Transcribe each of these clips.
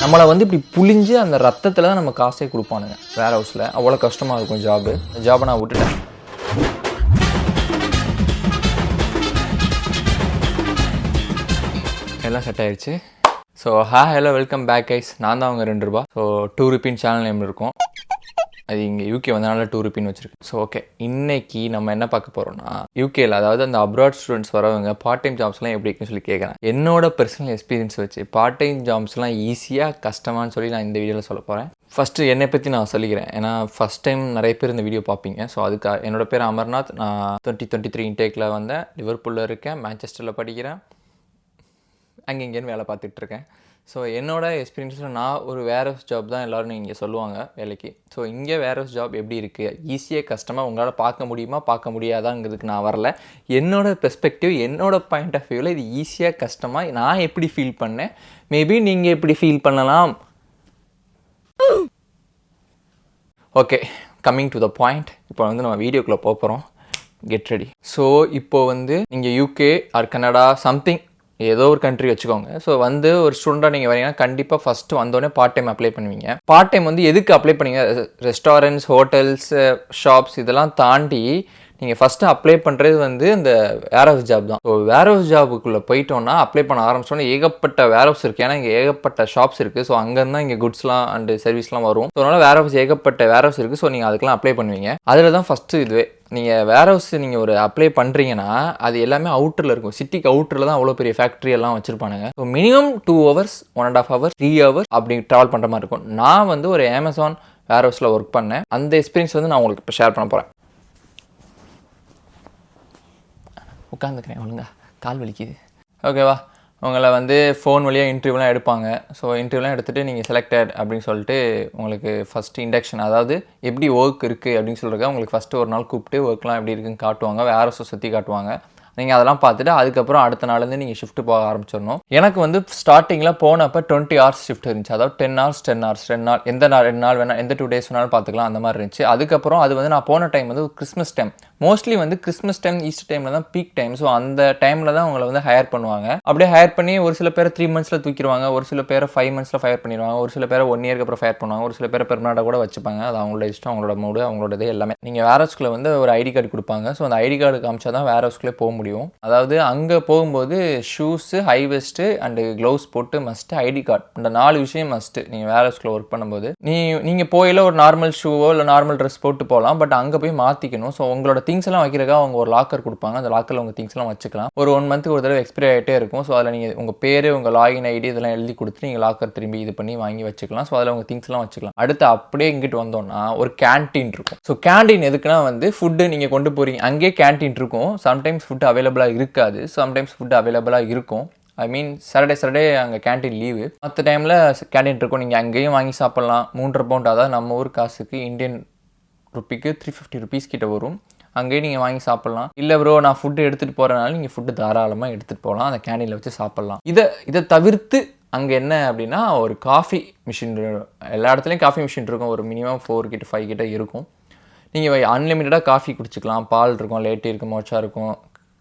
நம்மளை வந்து இப்படி புளிஞ்சு அந்த ரத்தத்தில் தான் நம்ம காசே கொடுப்பானுங்க வேர் ஹவுஸில். அவ்வளோ கஷ்டமாக இருக்கும் ஜாபை நான் விட்டுட்டேன். எல்லாம் செட் ஆயிடுச்சு. So hello welcome back guys. நான் தான் அவங்க ₹2. ஸோ ₹2 சேனல் நேம் இருக்கும். அது இங்கே யூகே வந்தனால ₹2 வச்சுருக்கு. ஸோ ஓகே, இன்றைக்கி நம்ம என்ன பார்க்க போகிறோம்னா, யூகேயில் அதாவது அந்த அப்ராட் ஸ்டூடெண்ட்ஸ் வரவங்க பார்ட் டைம் ஜாப்ஸ்லாம் எப்படி இருக்குன்னு சொல்லி கேட்குறேன். என்னோட பர்சனல் எக்ஸ்பீரியன்ஸ் வச்சு பார்ட் டைம் ஜாப்ஸ்லாம் ஈஸியாக கஷ்டமானு சொல்லி நான் இந்த வீடியோவில் சொல்ல போகிறேன். ஃபஸ்ட்டு என்னை பற்றி நான் சொல்லிக்கிறேன். ஏன்னா ஃபஸ்ட் டைம் நிறைய பேர் இந்த வீடியோ பார்ப்பீங்க. ஸோ அதுக்காக என்னோடய பேர் அமர்நாத். நான் 2023 இன்டேக்கில் வந்தேன். லிவர்பூலில் இருக்கேன், மேன்செஸ்டரில் படிக்கிறேன், அங்கே இங்கேன்னு வேலை பார்த்துட்ருக்கேன். ஸோ என்னோடய எக்ஸ்பீரியன்ஸில் நான் ஒரு வேர் ஹவுஸ் ஜாப் தான் எல்லோரும் இங்கே சொல்லுவாங்க வேலைக்கு. ஸோ இங்கே வேர் ஹவுஸ் ஜாப் எப்படி இருக்குது, ஈஸியாக கஷ்டமாக உங்களால் பார்க்க முடியுமா பார்க்க முடியாதாங்கிறதுக்கு நான் வரல. என்னோடய பெர்ஸ்பெக்டிவ், என்னோடய பாயிண்ட் ஆஃப் வியூவில் இது ஈஸியாக கஷ்டமாக நான் எப்படி ஃபீல் பண்ணேன், மேபி நீங்கள் எப்படி ஃபீல் பண்ணலாம். Okay, coming to the point. இப்போ வந்து நம்ம வீடியோக்குள்ளே போகிறோம். Get ready. ஸோ இப்போது வந்து நீங்கள் யூகே ஆர் கனடா சம்திங் ஏதோ ஒரு கண்ட்ரி வச்சுக்கோங்க. ஸோ வந்து ஒரு ஸ்டூடெண்ட்டாக நீங்கள் வரீங்கன்னா கண்டிப்பாக ஃபஸ்ட்டு வந்தோடனே பார்ட் டைம் அப்ளை பண்ணுவீங்க. பார்ட் டைம் வந்து எதுக்கு அப்ளை பண்ணீங்க? ரெஸ்டாரண்ட்ஸ், ஹோட்டல்ஸ், ஷாப்ஸ் இதெல்லாம் தாண்டி நீங்கள் ஃபஸ்ட்டு அப்ளை பண்ணுறது வந்து இந்த வேர் ஹவுஸ் ஜாப் தான். ஸோ வேர் ஹவுஸ் ஜாபுக்குள்ளே போயிட்டோன்னா அப்ளை பண்ண ஆரம்பிச்சோன்னா ஏகப்பட்ட வேர் ஹவுஸ் இருக்குது. ஏன்னா இங்கே ஏகப்பட்ட ஷாப்ஸ் இருக்குது. ஸோ அங்கேருந்து தான் இங்கே குட்ஸ்லாம் அண்டு சர்வீஸ்லாம் வரும். ஸோ அதனால் வேர் ஹவுஸ் ஏகப்பட்ட வேர் ஹவுஸ் இருக்குது. ஸோ நீங்கள் அதுக்கெலாம் அப்ளை பண்ணுவீங்க. அதில் தான் ஃபஸ்ட்டு இதுவே. நீங்கள் வேர் ஹவுஸ் நீங்கள் ஒரு அப்ளை பண்ணுறீங்கன்னா அது எல்லாமே அவுட்டரில் இருக்கும். சிட்டிக்கு அவுட்டரில் தான் அவ்வளோ பெரிய ஃபேக்ட்ரி எல்லாம் வச்சுருப்பானுங்க. So minimum 2 hours 1.5 hours 3 hours அப்படி ட்ராவல் பண்ணுற மாதிரி இருக்கும். நான் வந்து ஒரு அமேசான் வேர் ஹவுஸில் ஒர்க் பண்ணேன். அந்த எக்ஸ்பீரியன்ஸ் வந்து நான் உங்களுக்கு இப்போ ஷேர் பண்ண போகிறேன். உட்காந்துக்கிறேன், ஒழுங்கா கால் வலிக்குது. ஓகேவா, உங்களை வந்து ஃபோன் வழியாக இன்டர்வியூலாம் எடுப்பாங்க. ஸோ இன்டர்வியூலாம் எடுத்துகிட்டு நீங்கள் செலக்டட் அப்படின்னு சொல்லிட்டு உங்களுக்கு ஃபஸ்ட்டு இண்டக்ஷன், அதாவது எப்படி ஒர்க் இருக்குது அப்படின்னு சொல்கிறதுக்காக உங்களுக்கு ஃபஸ்ட்டு ஒரு நாள் கூப்பிட்டு ஒர்க்லாம் எப்படி இருக்குன்னு காட்டுவாங்க. வேர் ஹவுஸை சுற்றி காட்டுவாங்க. நீங்கள் அதெல்லாம் பார்த்துட்டு அதுக்கப்புறம் அடுத்த நாள்லேருந்து நீங்கள் ஷிஃப்ட்டு போக ஆரம்பிச்சிடணும். எனக்கு வந்து ஸ்டார்டிங்கில் போனப்போ 20 hours ஷிஃப்ட் இருந்துச்சு. அதாவது 10 hours 2 நாள் எந்த நாள் 2 நாள் வேணால், எந்த 2 days வேணாலும் பார்த்துக்கலாம், அந்த மாதிரி இருந்துச்சு. அதுக்கப்புறம் அது வந்து நான் போன டைம் வந்து கிறிஸ்மஸ் டைம். மோஸ்ட்லி வந்து கிறிஸ்மஸ் டைம், ஈஸ்டர் டைமில் தான் பீக் டைம். ஸோ அந்த டைமில் தான் உங்களை வந்து ஹையர் பண்ணுவாங்க. அப்படியே ஹையர் பண்ணி ஒரு சில பேர் 3 months தூக்கிடுவாங்க, ஒரு சில பேர் 5 months ஃபயர் பண்ணிடுவாங்க, ஒரு சில பேர் 1 year அப்புறம் ஃபயர் பண்ணுவாங்க, ஒரு சில பேர் பெர்மனண்டாக கூட வச்சுப்பாங்க. அது அவங்களோட இஷ்டம், அவங்களோட மூடு, அவங்களோட இது எல்லாமே. நீங்கள் வேர் ஹவுஸ்க்குள்ளே வந்து ஒரு ஐடி கார்டு கொடுப்பாங்க. ஸோ அந்த ஐடி கார்டு காமிச்சா தான் வேர் ஹவுஸ்க்குள்ளே போக முடியும். அதாவது அங்கே போகும்போது shoes, high vest and gloves போட்டு மஸ்ட்டு, ஐடி கார்டு, இந்த 4 விஷயம் மஸ்ட்டு. நீங்கள் வேர் ஹவுஸ்க்குள்ளே ஒர்க் பண்ணும்போது நீங்கள் போயில ஒரு நார்மல் ஷூவோ இல்லை நார்மல் ட்ரெஸ் போட்டு போகலாம். பட் அங்கே போய் மாற்றிக்கணும். ஸோ உங்களோட திங்ஸ் எல்லாம் வைக்கிறதுக்காக அவங்க ஒரு லாக்கர் கொடுப்பாங்க. அந்த லாக்கரில் உங்கள் திங்ஸ் எல்லாம் வச்சுக்கலாம். ஒரு 1 month ஒரு தடவை எக்ஸ்பைரி ஆகிட்டே இருக்கும். ஸோ அதில் நீங்கள் உங்கள் பேர், உங்கள் லாகின் ஐடி இதெல்லாம் எழுதி கொடுத்துட்டு நீங்கள் லாக்கர் திரும்பி இது பண்ணி வாங்கி வச்சுக்கலாம். ஸோ அதில் உங்கள் திங்ஸ் எல்லாம் வச்சுக்கலாம். அடுத்து அப்படியே இங்கிட்டு வந்தோம்னா ஒரு கேன்டீன் இருக்கும். ஸோ கேன்டீன் எதுக்குன்னா வந்து ஃபுட்டு நீங்கள் கொண்டு போகிறீங்க, அங்கேயே கேன்டீன் இருக்கும். சம்டைம்ஸ் ஃபுட்டு அவைலபிளாக இருக்காது, சம்டைம்ஸ் ஃபுட்டு அவைலபிளாக இருக்கும். ஐ மீன் சாட்டர்டே அங்கே கேன்டீன் லீவு. மற்ற டைமில் கேன்டீன் இருக்கும். நீங்கள் அங்கேயும் வாங்கி சாப்பிட்லாம். 3.5 pound, அதாவது நம்ம ஊர் காசுக்கு இந்தியன் ருப்பிக்கு ₹350 கிட்ட வரும். அங்கேயும் நீங்கள் வாங்கி சாப்பிட்லாம். இல்லை ப்ரோ நான் ஃபுட்டு எடுத்துகிட்டு போகிறனால நீங்கள் ஃபுட்டு தாராளமாக எடுத்துகிட்டு போகலாம், அந்த கேன்டீனில் வச்சு சாப்பிட்லாம். இதை தவிர்த்து அங்கே என்ன அப்படின்னா ஒரு காஃபி மிஷின், எல்லா இடத்துலையும் காஃபி மிஷின் இருக்கும். ஒரு மினிமம் 4 to 5 கிட்ட இருக்கும். நீங்கள் அன்லிமிட்டடாக காஃபி குடிச்சிக்கலாம். பால் இருக்கும், லேட்டி இருக்கும், மோச்சா இருக்கும்,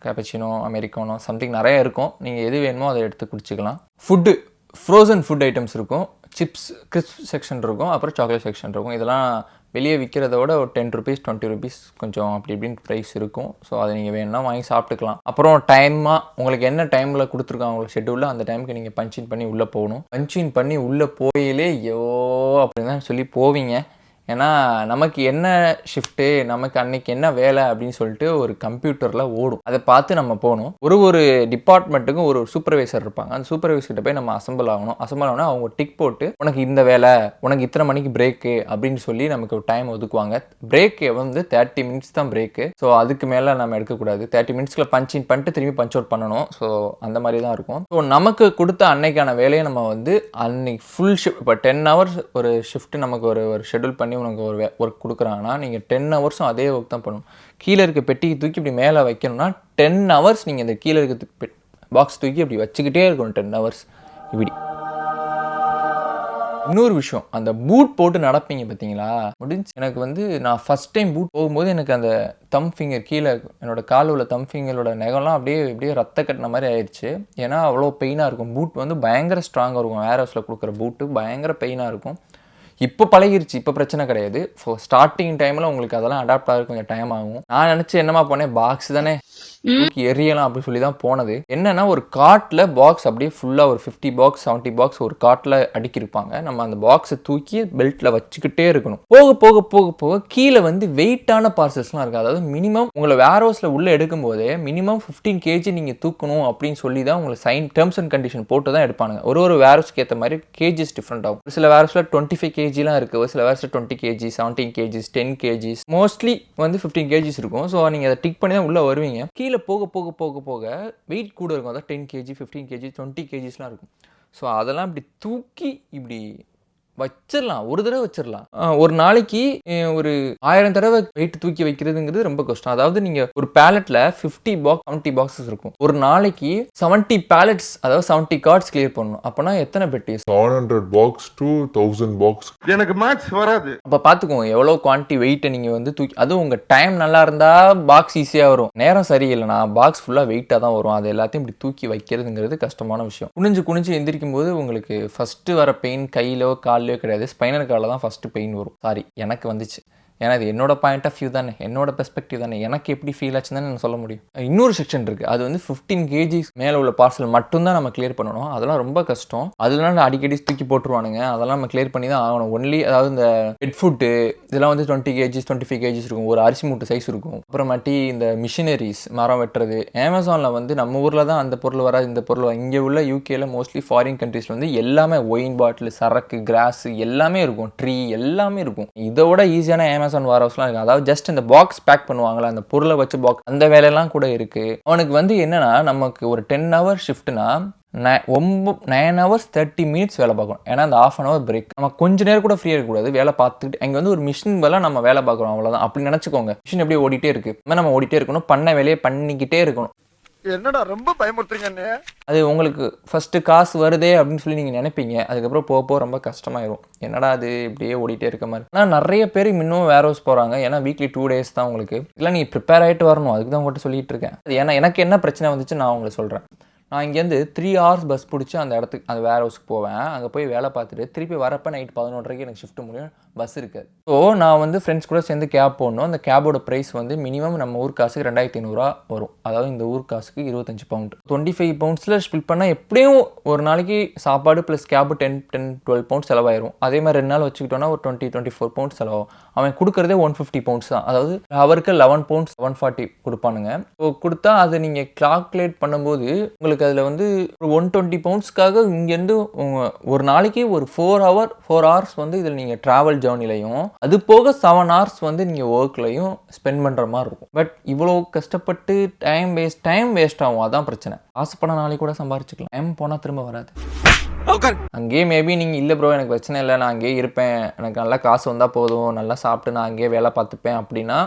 கேப்பச்சினோ, அமெரிக்கானோ சம்திங் நிறைய இருக்கும். நீங்கள் எது வேணுமோ அதை எடுத்து குடிச்சிக்கலாம். ஃபுட்டு ஃப்ரோசன் ஃபுட் ஐட்டம்ஸ் இருக்கும். சிப்ஸ், கிறிஸ்ப் செக்ஷன் இருக்கும், அப்புறம் சாக்லேட் செக்ஷன் இருக்கும். இதெல்லாம் வெளியே விற்கிறத விட ஒரு ₹10 ₹20 கொஞ்சம் அப்படி இப்படின்னு ப்ரைஸ் இருக்கும். ஸோ அதை நீங்கள் வேணும்னா வாங்கி சாப்பிட்டுக்கலாம். அப்புறம் டைமாக உங்களுக்கு என்ன டைமில் கொடுத்துருக்காங்க உங்களுக்கு ஷெட்யூலில், அந்த டைமுக்கு நீங்கள் பஞ்சின் பண்ணி உள்ளே போகணும். பஞ்சின் பண்ணி உள்ளே போயிலே அப்படின்னு தான் சொல்லி போவீங்க. ஏன்னா நமக்கு என்ன ஷிஃப்ட்டு, நமக்கு அன்றைக்கி என்ன வேலை அப்படின்னு சொல்லிட்டு ஒரு கம்ப்யூட்டரில் ஓடும். அதை பார்த்து நம்ம போகணும். ஒரு டிபார்ட்மெண்ட்டுக்கும் ஒரு சூப்பர்வைசர் இருப்பாங்க. அந்த சூப்பர்வைசர்கிட்ட போய் நம்ம அசம்பிள் ஆகணும். அவங்க டிக் போட்டு உனக்கு இந்த வேலை, உனக்கு இத்தனை மணிக்கு பிரேக்கு அப்படின்னு சொல்லி நமக்கு ஒரு டைம் ஒதுக்குவாங்க. பிரேக்கு வந்து 30 minutes தான் பிரேக்கு. ஸோ அதுக்கு மேலே நம்ம எடுக்கக்கூடாது. 30 minutesல பஞ்சின் பண்ணிட்டு திரும்பி பஞ்ச் அவுட் பண்ணணும். ஸோ அந்த மாதிரி தான் இருக்கும். ஸோ நமக்கு கொடுத்த அன்னைக்கான வேலையை நம்ம வந்து அன்னைக்கு ஃபுல் ஷிஃப்ட், இப்போ 10 hours ஒரு ஷிஃப்ட்டு நமக்கு ஒரு ஷெட்யூல் பண்ணி உனக்கு ஒரு ஒர்க் கொடுக்குறாங்கன்னா நீங்கள் 10 hours அதே ஒர்க் தான் பண்ணணும். கீழே இருக்க பெட்டிக்கு தூக்கி இப்படி மேலே வைக்கணும்னா 10 hours நீங்கள் இந்த கீழே இருக்க பாக்ஸ் தூக்கி அப்படி வச்சுக்கிட்டே இருக்கணும். 10 hours இப்படி இன்னொரு விஷயம், அந்த பூட் போட்டு நடப்பீங்க பார்த்தீங்களா, முடிஞ்சு எனக்கு வந்து நான் ஃபர்ஸ்ட் டைம் பூட் போகும்போது எனக்கு அந்த தம் ஃபிங்கர் கீழே என்னோட கால் உள்ள தம் ஃபிங்கரோட நெகம்லாம் அப்படியே ரத்த கட்டின மாதிரி ஆயிடுச்சு. ஏன்னா அவ்வளோ பெயினாக இருக்கும். பூட் வந்து பயங்கர ஸ்ட்ராங்காக இருக்கும். வேர் ஹவுஸில் கொடுக்குற பூட்டு பயங்கர பெயினாக இருக்கும். இப்போ பழகிருச்சு, இப்போ பிரச்சனை கிடையாது. ஸ்டார்டிங் டைமில் உங்களுக்கு அதெல்லாம் அடாப்ட் ஆக கொஞ்சம் டைம் ஆகும். நான் நினச்சி என்னமா போனேன், பாக்ஸ் தானே தூக்கி எரியலாம் அப்படின்னு சொல்லி தான் போனது. என்னன்னா ஒரு காட்டில் பாக்ஸ் அப்படியே ஃபுல்லாக ஒரு 50 பாக்ஸ் 70 பாக்ஸ் ஒரு காட்டில் அடுக்கியிருப்பாங்க. நம்ம அந்த பாக்ஸை தூக்கி பெல்ட்டில் வச்சுக்கிட்டே இருக்கணும். போக போக போக போக கீழே வந்து வெயிட்டான பார்சல்ஸ்லாம் இருக்குது. அதாவது மினிமம் உங்களை வேர் ஹவுஸில் உள்ளே எடுக்கும் போதே மினிமம் 15 kg நீங்கள் தூக்கணும் அப்படின்னு சொல்லி தான் உங்களை சைன் டேர்ம்ஸ் அண்ட் கண்டிஷன் போட்டு தான் எடுப்பானுங்க. ஒரு வேர் ஹவுஸ்க்கு ஏற்ற மாதிரி கேஜிஸ் டிஃப்ரெண்ட் ஆகும். சில வேர் ஹவுஸில் 25 kgலாம் இருக்குது, சில வேர் ஹவுஸில் 20 kg 17 kg 10 kg மோஸ்ட்லி வந்து 15 kg இருக்கும். ஸோ நீங்கள் அதை டிக் பண்ணி தான் உள்ளே வருவீங்க. கீழே போக போக போக போக வெயிட் கூட இருக்கும். அதாவது 10 kg 15 kg 20 kgஸ்லாம் இருக்கும். ஸோ அதெல்லாம் இப்படி தூக்கி இப்படி வச்சிடலாம், ஒரு தடவை வச்சிடலாம். ஒரு நாளைக்கு ஒரு 1000 தடவை வெயிட் தூக்கி வைக்கிறதுங்கிறது ரொம்ப கஷ்டம். அதாவது நீங்கள் ஒரு பேலட்டில் 50 பாக்ஸ் 70 பாக்ஸஸ் இருக்கும். ஒரு நாளைக்கு 70 பேலட்ஸ், அதாவது 70 கார்ட்ஸ் கிளியர் பண்ணணும். அப்போனா எத்தனை பெட்டி? 700 பாக்ஸ் to 1000 பாக்ஸ். எனக்கு மேட்ச் வராது. அப்போ பார்த்துக்கோங்க எவ்வளோ குவான்டிட்டி வெயிட்டை நீங்கள் வந்து தூக்கி. அதுவும் உங்கள் டைம் நல்லா இருந்தால் பாக்ஸ் ஈஸியாக வரும். நேரம் சரியில்லைனா பாக்ஸ் ஃபுல்லாக வெயிட்டாக தான் வரும். அது எல்லாத்தையும் இப்படி தூக்கி வைக்கிறதுங்கிறது கஷ்டமான விஷயம். குனிஞ்சு எந்திரிக்கும் போது உங்களுக்கு ஃபஸ்ட்டு வர பெயின் கையிலோ கால் கிடையாது, ஸ்பைனல் கார்டில் தான் ஃபஸ்ட்டு பெயின் வரும். சாரி, எனக்கு வந்துச்சு. ஏன்னா இது என்னோட பாயிண்ட் ஆஃப் வியூ தானே, என்னோட பெர்ஸ்பெக்டிவ் தானே, எனக்கு எப்படி ஃபீல் ஆச்சுன்னு நான் சொல்ல முடியும். இன்னொரு செக்ஷன் இருக்குது, அது வந்து 15 kg மேலே உள்ள பார்சல் மட்டும்தான் நம்ம கிளியர் பண்ணணும். அதெல்லாம் ரொம்ப கஷ்டம். அதெல்லாம் அடிக்கடி தூக்கி போட்டுருவானுங்க. அதெல்லாம் நம்ம கிளியர் பண்ணி தான் ஆகணும். ஒன்லி அதாவது இந்த பெட் ஃபுட்டு இதெல்லாம் வந்து 20 kg 25 kg இருக்கும். ஒரு அரிசி மூட்டை சைஸ் இருக்கும். அப்புறமாட்டி இந்த மிஷினரிஸ், மரம் வெட்டுறது. அமேசானில் வந்து நம்ம ஊரில் தான் அந்த பொருள் வராது, இந்த பொருள் இங்கே உள்ள யூகேல மோஸ்ட்லி ஃபாரின் கண்ட்ரீஸில் வந்து எல்லாமே ஒயின் பாட்டில், சரக்கு, கிராஸ் எல்லாமே இருக்கும், ட்ரீ எல்லாமே இருக்கும். இதோட ஈஸியான அமேசான் வேர் ஹவுஸ்லாம் இருக்குது. அதாவது ஜஸ்ட் இந்த பாக்ஸ் பேக் பண்ணுவாங்களா, அந்த பொருளை வச்சு பாக்ஸ், அந்த வேலையெல்லாம் கூட இருக்குது. அவனுக்கு வந்து என்னன்னா நமக்கு ஒரு 10 hour ஷிஃப்ட்னா 9 hours 30 minutes வேலை பார்க்கணும். ஏன்னா அந்த ½ hour பிரேக். நம்ம கொஞ்ச நேரம் கூட ஃப்ரீயாக இருக்கக்கூடாது. வேலை பார்த்துக்கிட்டு அங்கே வந்து ஒரு மிஷின் வேலை நம்ம வேலை பார்க்குறோம், அவ்வளோதான். அப்படி நினச்சிக்கோங்க. மிஷின் எப்படி ஓடிட்டே இருக்கு, நம்ம ஓடிட்டே இருக்கணும், பண்ண வேலையை பண்ணிக்கிட்டே இருக்கணும். என்னடா ரொம்ப பயமுறுத்துறீங்க. அது உங்களுக்கு ஃபஸ்ட்டு காசு வருதே அப்படின்னு சொல்லி நீங்கள் நினைப்பீங்க. அதுக்கப்புறம் போக ரொம்ப கஷ்டமாயிரும். என்னடா அது இப்படியே ஓடிட்டே இருக்க மாதிரி. ஆனால் நிறைய பேர் இன்னும் வேர் ஹவுஸ் போகிறாங்க. ஏன்னா வீக்லி 2 days தான் உங்களுக்கு. இல்லை நீங்கள் ப்ரிப்பேர் ஆகிட்டு வரணும். அதுக்கு தான் உங்கள்கிட்ட சொல்லிட்டு இருக்கேன். ஏன்னா எனக்கு என்ன பிரச்சனை வந்துச்சு நான் உங்களுக்கு சொல்கிறேன். நான் இங்கேருந்து 3 hours பஸ் பிடிச்சி அந்த இடத்துக்கு, அந்த வேர் ஹவுஸ்க்கு போவேன். அங்கே போய் வேலை பார்த்துட்டு திருப்பி வரப்போ நைட் 11:30 எனக்கு ஷிஃப்ட் முடியும், பஸ் இருக்காது. ஸோ நான் வந்து ஃப்ரெண்ட்ஸ் கூட சேர்ந்து கேப் போடணும். அந்த கேபோட ப்ரைஸ் வந்து மினிமம் நம்ம ஊர் காசுக்கு 2500 வரும். அதாவது இந்த ஊர் காசுக்கு 25 pound. 25 pounds ஸ்பில் பண்ணால் எப்படியும் ஒரு நாளைக்கு சாப்பாடு ப்ளஸ் கேபு 10-12 pounds செலவாயிரும். அதே மாதிரி 2 நாள் வச்சுக்கிட்டோன்னா ஒரு 20-24 pounds செலவாகும். அவன் கொடுக்குறதே 150 pounds தான். அதாவது அவருக்கு 11 pounds 140 கொடுப்பானுங்க. ஸோ கொடுத்தா அதை நீங்கள் கால்குலேட் பண்ணும்போது உங்களுக்கு அதில் வந்து ஒரு 120 poundsக்காக இங்கேருந்து ஒரு நாளைக்கு ஒரு 4 hours வந்து இதில் நீங்கள் ட்ராவல் ஜேர்னிலையும், அது போக 7 hours வந்து நீங்கள் ஒர்க்லையும் ஸ்பெண்ட் பண்ணுற மாதிரி இருக்கும். பட் இவ்வளோ கஷ்டப்பட்டு டைம் வேஸ்ட் ஆகும். அதான் பிரச்சனை. ஆசைப்பட நாளைக்கு கூட சம்பாரிச்சுக்கலாம், டைம் போனால் திரும்ப வராது. அங்கேயே மேபி நீங்கள் இல்லை ப்ரோ எனக்கு பிரச்சனை இல்லை, நான் அங்கேயே இருப்பேன், எனக்கு நல்லா காசு வந்தால் போதும், நல்லா சாப்பிட்டு நான் அங்கேயே வேலை பார்த்துப்பேன் அப்படின்னா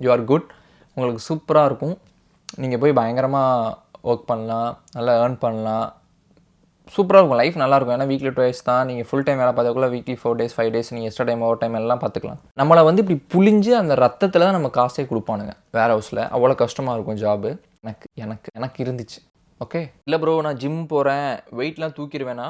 யூ ஆர் குட். உங்களுக்கு சூப்பராக இருக்கும். நீங்கள் போய் பயங்கரமாக ஒர்க் பண்ணலாம், நல்லா ஏர்ன் பண்ணலாம், சூப்பராக இருக்கும். லைஃப் நல்லாயிருக்கும். ஏன்னா வீக்லி 2 days தான். நீங்கள் ஃபுல் டைம் வேலை பார்த்தாக்குள்ள வீக்லி 4 days 5 days நீங்கள் எக்ஸ்ட்ரா டைம் ஓவர் டைம் எல்லாம் பார்த்துக்கலாம். நம்மளை வந்து இப்படி புளிஞ்சு அந்த ரத்தத்தில் தான் நம்ம காசே கொடுப்பானுங்க வேர் ஹவுஸில். அவ்வளோ கஷ்டமாக இருக்கும் ஜாபு. எனக்கு இருந்துச்சு. ஓகே, இல்லை ப்ரோ நான் ஜிம் போகிறேன் வெயிட்லாம் தூக்கிடுவேன்னா,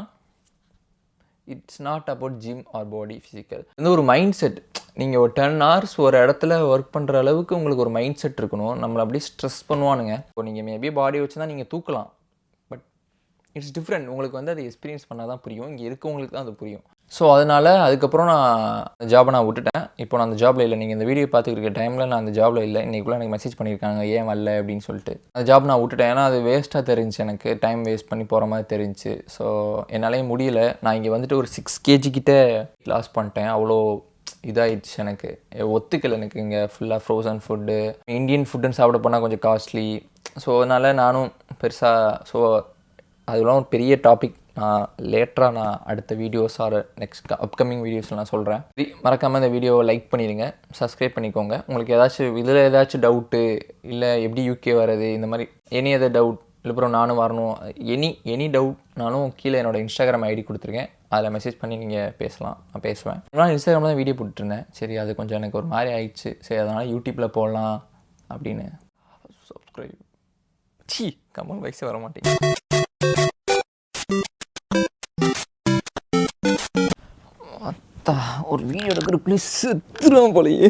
it's not about gym or body physical. இந்த ஒரு மைண்ட் செட். நீங்கள் ஒரு 10 hours ஒரு இடத்துல ஒர்க் பண்ணுற அளவுக்கு உங்களுக்கு ஒரு மைண்ட் செட் இருக்கணும். நம்மளை அப்படியே ஸ்ட்ரெஸ் பண்ணுவானுங்க. இப்போ நீங்கள் மேபி பாடி வச்சு தான் நீங்கள் தூக்கலாம், பட் இட்ஸ் டிஃப்ரெண்ட். உங்களுக்கு வந்து அதை எக்ஸ்பீரியன்ஸ் பண்ணால் தான் புரியும். இங்கே இருக்கவங்களுக்கு தான் அது புரியும். ஸோ அதனால் அதுக்கப்புறம் நான் ஜாபை விட்டுட்டேன். இப்போ நான் அந்த ஜாபில் இல்லை. நீங்கள் இந்த வீடியோ பார்த்துக்கிற டைமில் நான் அந்த ஜாபில் இல்லை. இன்றைக்குள்ளே எனக்கு மெசேஜ் பண்ணியிருக்காங்க ஏன் வரல அப்படின்னு சொல்லிட்டு. அந்த ஜாப் நான் விட்டுட்டேன். ஏன்னா அது வேஸ்ட்டாக தெரிஞ்சு, எனக்கு டைம் வேஸ்ட் பண்ணி போகிற மாதிரி தெரிஞ்சு. ஸோ என்னாலேயும் முடியல. நான் இங்கே வந்துட்டு ஒரு 6 kg கிட்டே லாஸ் பண்ணிட்டேன். அவ்வளோ இதாகிடுச்சு. எனக்கு ஒத்துக்கலை. எனக்கு இங்கே ஃபுல்லாக ஃப்ரோசன் ஃபுட்டு, இந்தியன் ஃபுட்டுன்னு சாப்பிட போனால் கொஞ்சம் காஸ்ட்லி. ஸோ அதனால் நானும் பெருசாக, ஸோ அதெல்லாம் ஒரு பெரிய டாபிக். நான் லேட்டராக அடுத்த வீடியோஸ் ஆர் நெக்ஸ்ட் அப்கமிங் வீடியோஸில் நான் சொல்கிறேன். மறக்காமல் இந்த வீடியோவை லைக் பண்ணிடுங்க, சப்ஸ்கிரைப் பண்ணிக்கோங்க. உங்களுக்கு இதில் ஏதாச்சும் டவுட்டு, இல்லை எப்படி யூகே வர்றது, இந்த மாதிரி எனி அதர் டவுட், இல்லை அப்புறம் நானும் வரணும், எனி டவுட் நானும் கீழே என்னோடய இன்ஸ்டாகிராம் ஐடி கொடுத்துருக்கேன். அதில் மெசேஜ் பண்ணி நீங்கள் பேசலாம், நான் பேசுவேன். நான் இன்ஸ்டாகிராமில் தான் வீடியோ போட்டுருந்தேன். சரி அது கொஞ்சம் எனக்கு ஒரு மாதிரி ஆயிடுச்சு. சரி அதனால் யூடியூப்பில் போடலாம் அப்படின்னு. சப்ஸ்கிரைப் கமெண்ட் வயசு வர மாட்டேங்குது. ஒரு வீடியோ எடுக்கிற ப்ளீஸ் செத்துருவோம் போலயே.